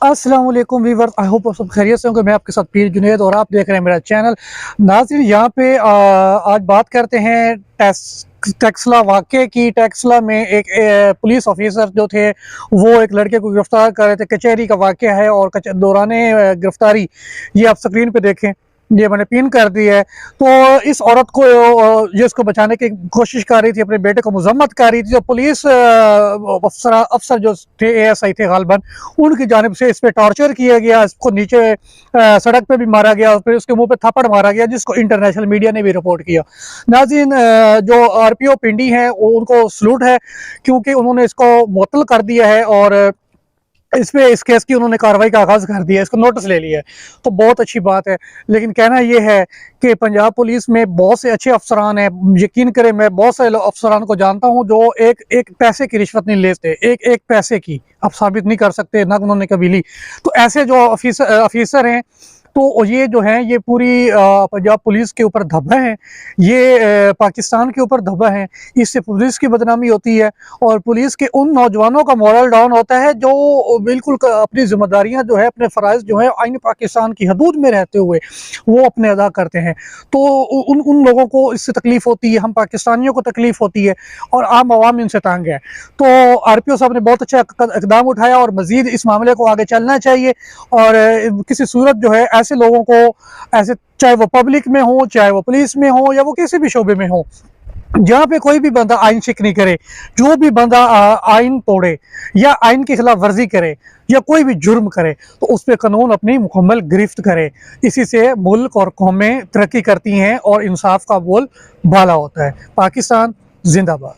अस्सलाम वालेकुम viewers, I hope आप सब खैरियत से होंगे। मैं आपके साथ पीर जुनैद और आप देख रहे हैं मेरा चैनल। नाज़रीन, यहाँ पे आज बात करते हैं टेक्सला वाक़े की। टेक्सला में एक पुलिस ऑफिसर जो थे वो एक लड़के को गिरफ्तार कर रहे थे। कचहरी का वाक़या है और दौराने गिरफ्तारी ये आप स्क्रीन पे देखें, ये मैंने पिन कर दी है। तो इस औरत को ये इसको बचाने की कोशिश कर रही थी, अपने बेटे को मजम्मत कर रही थी। जो पुलिस अफसर जो थे, एएसआई थे गालबन, उनकी जानिब से इस पे टॉर्चर किया गया। इसको नीचे सड़क पे भी मारा गया, फिर उसके मुंह पे थप्पड़ मारा गया, जिसको इंटरनेशनल मीडिया ने भी रिपोर्ट किया। नाज़रीन, जो आरपीओ पिंडी है उनको सलूट है, क्योंकि उन्होंने इसको मुअत्तल कर दिया है और इस केस की उन्होंने कार्रवाई का आगाज़ कर दिया है, इसको नोटिस ले लिया है। तो बहुत अच्छी बात है। लेकिन कहना यह है कि पंजाब पुलिस में बहुत से अच्छे अफसरान हैं। यकीन करें, मैं बहुत सारे अफसरान को जानता हूं जो एक पैसे की रिश्वत नहीं लेते, एक पैसे की आप साबित नहीं कर सकते, ना उन्होंने कभी ली। तो ऐसे जो ऑफिसर हैं, तो ये जो है ये पूरी पंजाब पुलिस के ऊपर धब्बा है, ये पाकिस्तान के ऊपर धब्बा है। इससे पुलिस की बदनामी होती है और पुलिस के उन नौजवानों का मोरल डाउन होता है जो बिल्कुल अपनी जिम्मेदारियां जो है, अपने फ़राइज़ जो है आइन पाकिस्तान की हदूद में रहते हुए वो अपने अदा करते हैं। तो उन उन लोगों को इससे तकलीफ़ होती है, हम पाकिस्तानियों को तकलीफ़ होती है और आम आवाम इनसे तंग है। तो आरपीओ साहब ने बहुत अच्छा इकदाम उठाया और मज़ीद इस मामले को आगे चलना चाहिए। और किसी सूरत जो है ऐसे लोगों को, ऐसे चाहे वो पब्लिक में हो, चाहे वो पुलिस में हो, या वो किसी भी शोबे में हो, जहाँ पे कोई भी बंदा आइन शिक नहीं करे, जो भी बंदा आइन तोड़े या आइन की खिलाफ वर्जी करे या कोई भी जुर्म करे, तो उस पर कानून अपनी मुकम्मल गिरफ्त करे। इसी से मुल्क और कौमें तरक्की करती हैं और इंसाफ का बोल भाला होता है। पाकिस्तान जिंदाबाद।